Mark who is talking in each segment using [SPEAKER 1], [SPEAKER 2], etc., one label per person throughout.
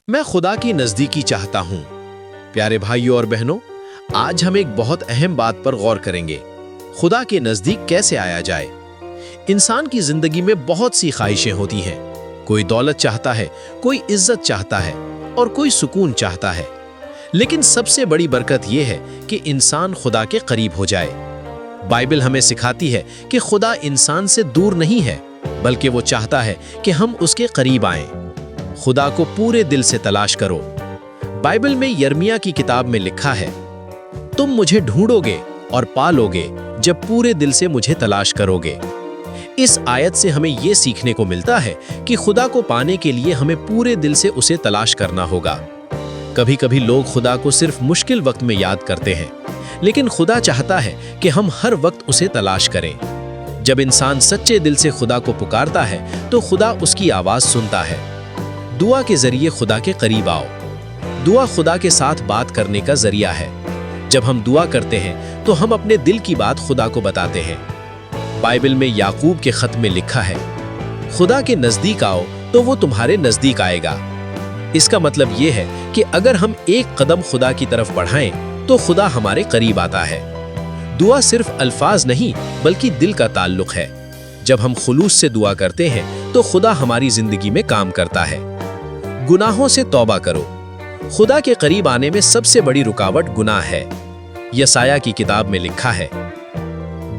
[SPEAKER 1] मैं खुदा की नज़दीकी चाहता हूँ। प्यारे भाइयों और बहनों, आज हम एक बहुत अहम बात पर गौर करेंगे। खुदा के नज़दीक कैसे आया जाए। इंसान की ज़िंदगी में बहुत सी ख्वाहिशें होती हैं। कोई दौलत चाहता है, कोई इज्जत चाहता है और कोई सुकून चाहता है। लेकिन सबसे बड़ी बरकत यह है कि इंसान खुदा के करीब हो जाए। बाइबल हमें सिखाती है कि खुदा इंसान से दूर नहीं है, बल्कि वो चाहता है कि हम उसके करीब आएं। खुदा को पूरे दिल से तलाश करो। बाइबल में यिर्मयाह की किताब में लिखा है, तुम मुझे ढूंढोगे और पालोगे जब पूरे दिल से मुझे तलाश करोगे। इस आयत से हमें यह सीखने को मिलता है कि खुदा को पाने के लिए हमें पूरे दिल से उसे तलाश करना होगा। कभी कभी लोग खुदा को सिर्फ मुश्किल वक्त में याद करते हैं, लेकिन खुदा चाहता है कि हम हर वक्त उसे तलाश करें। जब इंसान सच्चे दिल से खुदा को पुकारता है तो खुदा उसकी आवाज सुनता है। दुआ के जरिए खुदा के करीब आओ। दुआ खुदा के साथ बात करने का जरिया है। जब हम दुआ करते हैं तो हम अपने दिल की बात खुदा को बताते हैं। बाइबल में याकूब के खत में लिखा है, खुदा के नजदीक आओ तो वो तुम्हारे नजदीक आएगा। इसका मतलब ये है कि अगर हम एक कदम खुदा की तरफ बढ़ाएं तो खुदा हमारे करीब आता है। दुआ सिर्फ अल्फाज नहीं बल्कि दिल का ताल्लुक है। जब हम खुलूस से दुआ करते हैं तो खुदा हमारी जिंदगी में काम करता है। गुनाहों से तौबा करो। खुदा के करीब आने में सबसे बड़ी रुकावट गुनाह है। यसाया की किताब में लिखा है,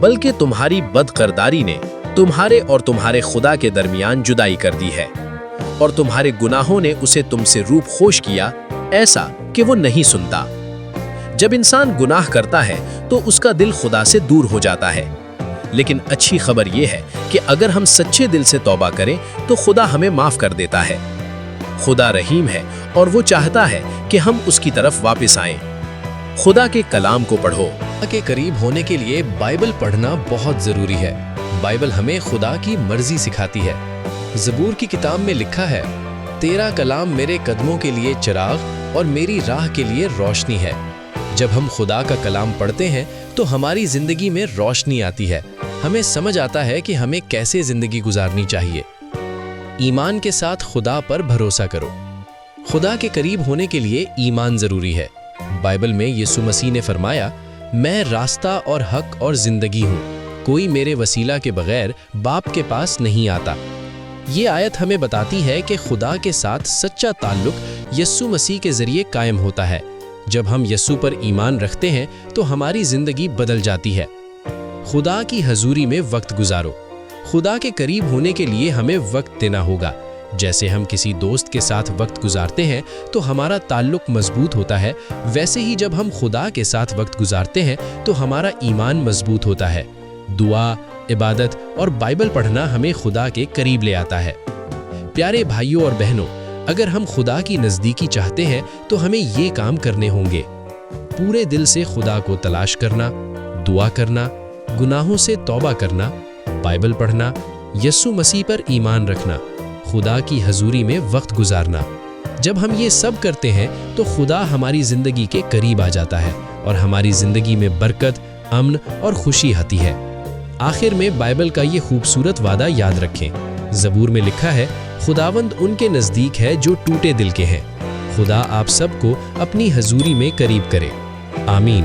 [SPEAKER 1] बल्कि तुम्हारी बदकिरदारी ने तुम्हारे और तुम्हारे खुदा के दरमियान जुदाई कर दी है, और तुम्हारे गुनाहों ने उसे तुमसे रूपखोश किया, ऐसा कि वो नहीं सुनता। जब इंसान गुनाह करता है तो उसका दिल खुदा से दूर हो जाता है। लेकिन अच्छी खबर यह है कि अगर हम सच्चे दिल से तौबा करें तो खुदा हमें माफ कर देता है। खुदा रहीम है और वो चाहता है कि हम उसकी तरफ वापस आएं। खुदा के कलाम को पढ़ो।
[SPEAKER 2] खुदा के करीब होने के लिए बाइबल पढ़ना बहुत जरूरी है। बाइबल हमें खुदा की मर्जी सिखाती है। ज़बूर की किताब में लिखा है, तेरा कलाम मेरे कदमों के लिए चिराग और मेरी राह के लिए रोशनी है। जब हम खुदा का कलाम पढ़ते हैं तो हमारी जिंदगी में रोशनी आती है। हमें समझ आता है कि हमें कैसे जिंदगी गुजारनी चाहिए। ईमान के साथ खुदा पर भरोसा करो। खुदा के करीब होने के लिए ईमान जरूरी है। बाइबल में यीशु मसीह ने फरमाया, मैं रास्ता और हक और जिंदगी हूँ, कोई मेरे वसीला के बगैर बाप के पास नहीं आता। ये आयत हमें बताती है कि खुदा के साथ सच्चा ताल्लुक यीशु मसीह के जरिए कायम होता है। जब हम यीशु पर ईमान रखते हैं तो हमारी जिंदगी बदल जाती है। खुदा की हजूरी में वक्त गुजारो। खुदा के करीब होने के लिए हमें वक्त देना होगा। जैसे हम किसी दोस्त के साथ वक्त गुजारते हैं तो हमारा ताल्लुक मजबूत होता है, वैसे ही जब हम खुदा के साथ वक्त गुजारते हैं तो हमारा ईमान मजबूत होता है। दुआ, इबादत और बाइबल पढ़ना हमें खुदा के करीब ले आता है। प्यारे भाइयों और बहनों, अगर हम खुदा की नज़दीकी चाहते हैं तो हमें ये काम करने होंगे। पूरे दिल से खुदा को तलाश करना, दुआ करना, गुनाहों से तौबा करना, बाइबल पढ़ना, यीशु मसीह पर ईमान रखना, खुदा की हजूरी में वक्त गुजारना। जब हम ये सब करते हैं तो खुदा हमारी ज़िंदगी के करीब आ जाता है और हमारी ज़िंदगी में बरकत, अमन और खुशी आती है। आखिर में बाइबल का ये खूबसूरत वादा याद रखें। ज़बूर में लिखा है, खुदावंद उनके नज़दीक है जो टूटे दिल के हैं। खुदा आप सबको अपनी हजूरी में करीब करे। आमीन।